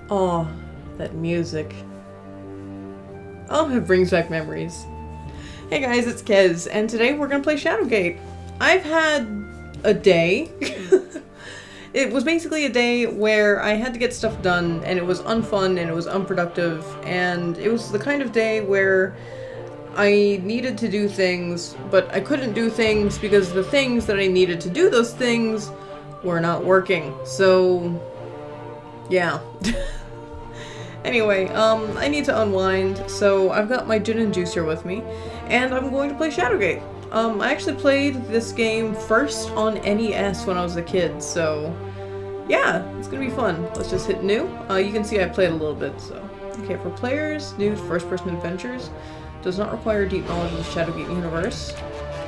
Oh, that music. Oh, it brings back memories. Hey guys, it's Kez, and today we're gonna play Shadowgate. I've had a day. It was basically a day where I had to get stuff done, and it was unfun, and it was unproductive, and it was the kind of day where I needed to do things, but I couldn't do things because the things that I needed to do those things were not working. So, yeah. Anyway, I need to unwind, so I've got my gin and juice here with me, and I'm going to play Shadowgate. I actually played this game first on NES when I was a kid, so yeah, it's gonna be fun. Let's just hit new. You can see I played a little bit, so. Okay, for players, new first-person adventures. Does not require deep knowledge of the Shadowgate universe.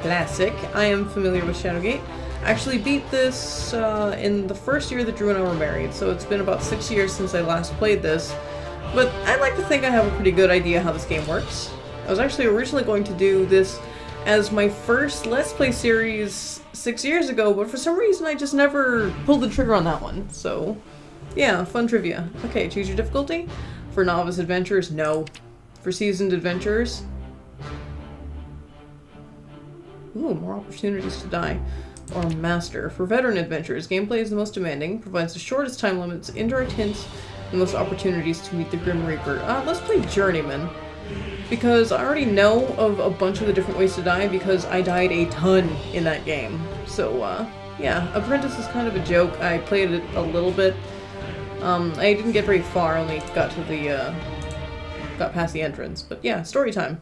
Classic. I am familiar with Shadowgate. I actually beat this in the first year that Drew and I were married, so it's been about 6 years since I last played this. But I'd like to think I have a pretty good idea how this game works. I was actually originally going to do this as my first Let's Play series 6 years ago, but for some reason I just never pulled the trigger on that one. So, yeah, fun trivia. Okay, choose your difficulty. For novice adventurers, no. For seasoned adventurers, ooh, more opportunities to die. Or master. For veteran adventurers, gameplay is the most demanding, provides the shortest time limits, indirect hints, and most opportunities to meet the Grim Reaper. Let's play Journeyman, because I already know of a bunch of the different ways to die because I died a ton in that game. So, yeah, Apprentice is kind of a joke. I played it a little bit. I didn't get very far, only got to the, got past the entrance. But yeah, story time.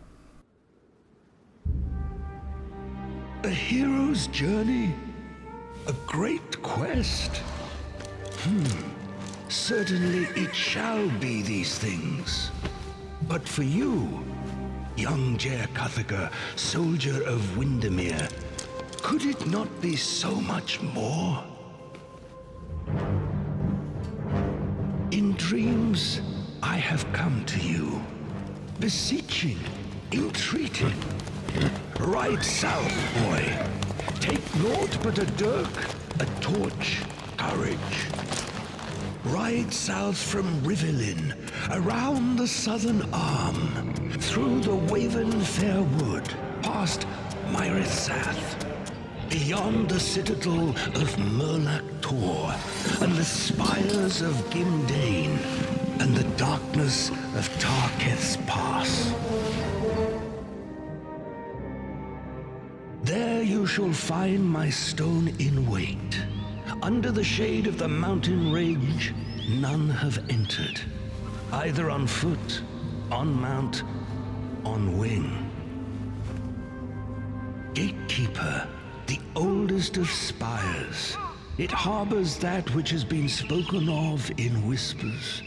A hero's journey? A great quest? Certainly it shall be these things. But for you, young Jer Cuthaka, soldier of Windermere, could it not be so much more? In dreams, I have come to you, beseeching, entreating. Ride south, boy. Take naught but a dirk, a torch, courage. Ride south from Rivelin, around the southern arm, through the Waven Fair Wood, past Myrithath, beyond the citadel of Murlak Tor, and the spires of Gimdane, and the darkness of Tarketh's Pass. There you shall find my stone in wait. Under the shade of the mountain range, none have entered, either on foot, on mount, on wing. Gatekeeper, the oldest of spires, it harbors that which has been spoken of in whispers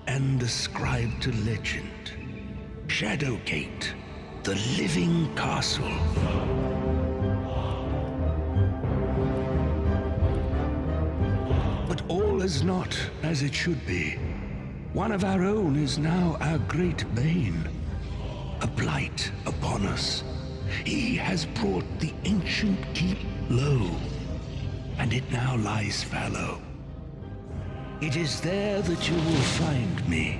and ascribed to legend. Shadowgate, the living castle. But all is not as it should be. One of our own is now our great bane, a blight upon us. He has brought the ancient keep low, and it now lies fallow. It is there that you will find me,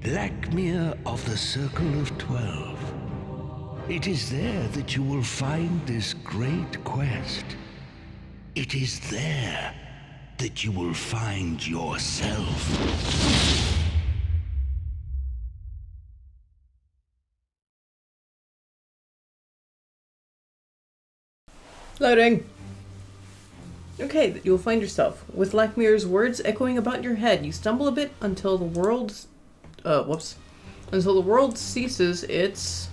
Blackmere of the Circle of 12. It is there that you will find this great quest. It is there that you will find yourself. Loading. Okay, that you'll find yourself. With Blackmere's words echoing about your head, you stumble a bit until the world... Until the world ceases its...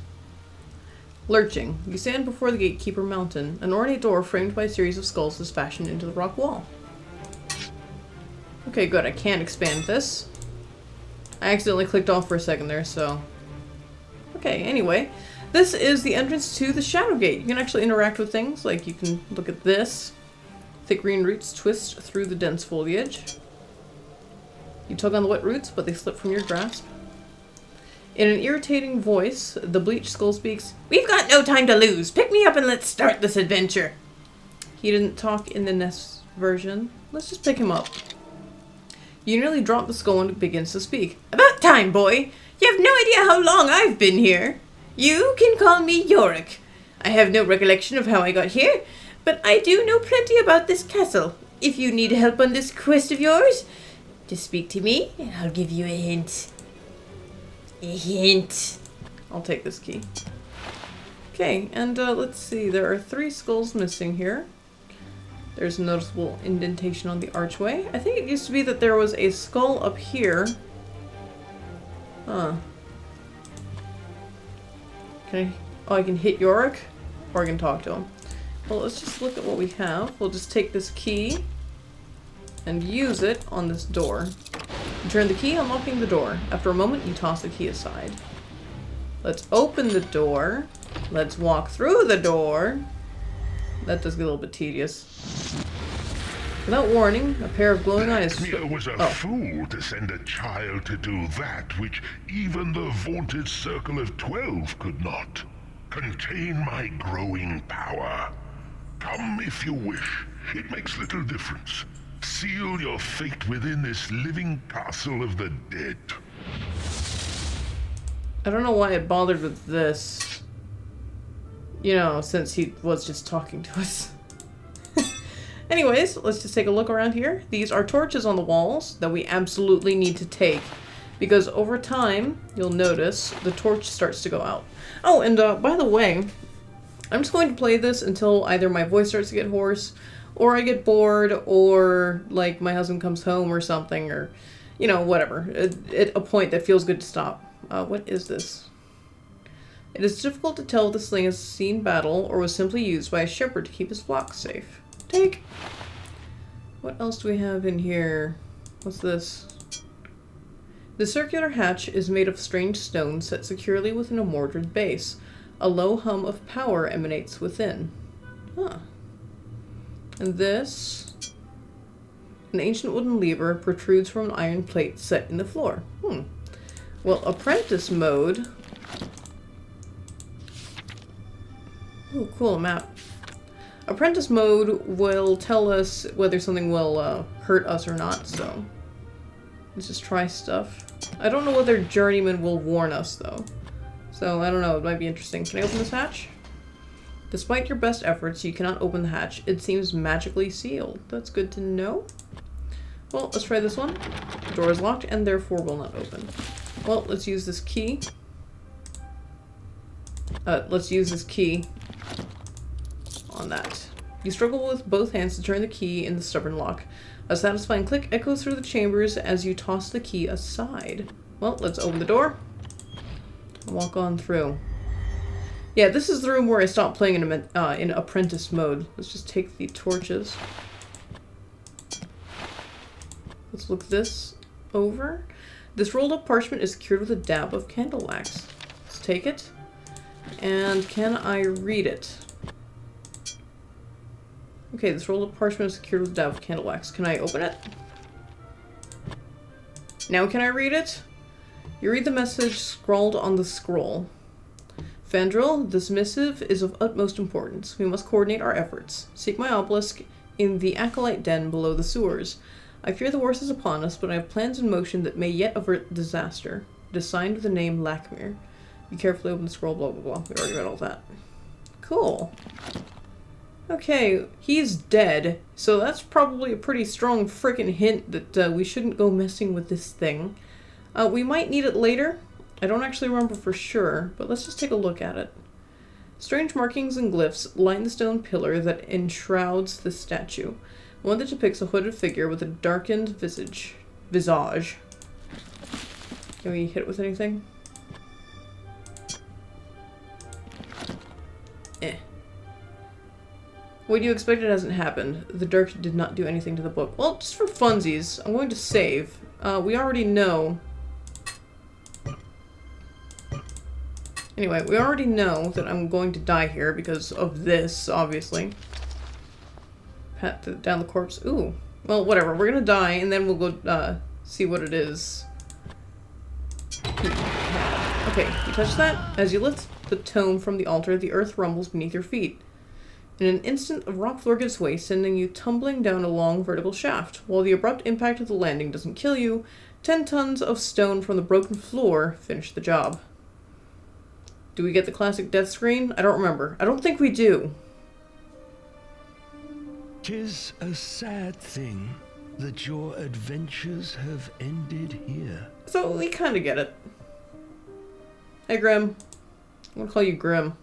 lurching. You stand before the Gatekeeper Mountain. An ornate door framed by a series of skulls is fashioned into the rock wall. Okay, good. I can't expand this. I accidentally clicked off for a second there, so... Okay, anyway. This is the entrance to the Shadowgate. You can actually interact with things, like you can look at this. Thick green roots twist through the dense foliage. You tug on the wet roots, but they slip from your grasp. In an irritating voice, the bleached skull speaks, "We've got no time to lose. Pick me up and let's start this adventure." He didn't talk in the NES version. Let's just pick him up. You nearly drop the skull and it begins to speak. About time, boy! You have no idea how long I've been here. You can call me Yorick. I have no recollection of how I got here, but I do know plenty about this castle. If you need help on this quest of yours, just speak to me and I'll give you a hint. A hint. I'll take this key. Okay, and let's see. There are 3 skulls missing here. There's a noticeable indentation on the archway. I think it used to be that there was a skull up here. Huh. Okay. Oh, I can hit Yorick? Or I can talk to him. Well, let's just look at what we have. We'll just take this key and use it on this door. You turn the key, unlocking the door. After a moment, you toss the key aside. Let's open the door. Let's walk through the door. That does get a little bit tedious. Without warning, a pair of glowing eyes... Vladimir was a fool to send a child to do that which even the vaunted Circle of 12 could not. Contain my growing power. Come if you wish. It makes little difference. Seal your fate within this living castle of the dead. I don't know why it bothered with this. You know, since he was just talking to us. Anyways, let's just take a look around here. These are torches on the walls that we absolutely need to take. Because over time, you'll notice, the torch starts to go out. Oh, and by the way, I'm just going to play this until either my voice starts to get hoarse, or I get bored, or, like, my husband comes home or something, or, you know, whatever. At a point that feels good to stop. What is this? It is difficult to tell if the sling has seen battle, or was simply used by a shepherd to keep his flock safe. Take! What else do we have in here? What's this? The circular hatch is made of strange stone set securely within a mortared base. A low hum of power emanates within. Huh. And this... An ancient wooden lever protrudes from an iron plate set in the floor. Well, apprentice mode... Ooh, cool map. Apprentice mode will tell us whether something will hurt us or not, so... Let's just try stuff. I don't know whether Journeyman will warn us, though. So, I don't know, it might be interesting. Can I open this hatch? Despite your best efforts, you cannot open the hatch. It seems magically sealed. That's good to know. Well, let's try this one. The door is locked and therefore will not open. Well, let's use this key. Let's use this key on that. You struggle with both hands to turn the key in the stubborn lock. A satisfying click echoes through the chambers as you toss the key aside. Well, let's open the door. Walk on through. Yeah, this is the room where I stopped playing in apprentice mode. Let's just take the torches. Let's look this over. This rolled up parchment is secured with a dab of candle wax. Let's take it. And can I read it? Okay, this rolled up parchment is secured with a dab of candle wax. Can I open it? Now can I read it? You read the message scrawled on the scroll. Fandral, this missive is of utmost importance. We must coordinate our efforts. Seek my obelisk in the Acolyte Den below the sewers. I fear the worst is upon us, but I have plans in motion that may yet avert disaster. It is signed with the name Lakmir. Be carefully open the scroll, blah blah blah. We already read all that. Cool. Okay, he's dead, so that's probably a pretty strong frickin' hint that we shouldn't go messing with this thing. We might need it later. I don't actually remember for sure, but let's just take a look at it. Strange markings and glyphs line the stone pillar that enshrouds the statue. One that depicts a hooded figure with a darkened visage. Can we hit it with anything? What you expected hasn't happened. The Dirk did not do anything to the book. Well, just for funsies, I'm going to save. We already know... Anyway, we already know that I'm going to die here because of this, obviously. Pat down the corpse. Ooh. Well, whatever. We're gonna die, and then we'll go, see what it is. Okay, you touch that? As you lift the tome from the altar, the earth rumbles beneath your feet. In an instant, the rock floor gives way, sending you tumbling down a long vertical shaft. While the abrupt impact of the landing doesn't kill you, 10 tons of stone from the broken floor finish the job. Do we get the classic death screen? I don't remember. I don't think we do. 'Tis a sad thing that your adventures have ended here. So we kind of get it. Hey, Grim. I'm gonna call you Grim.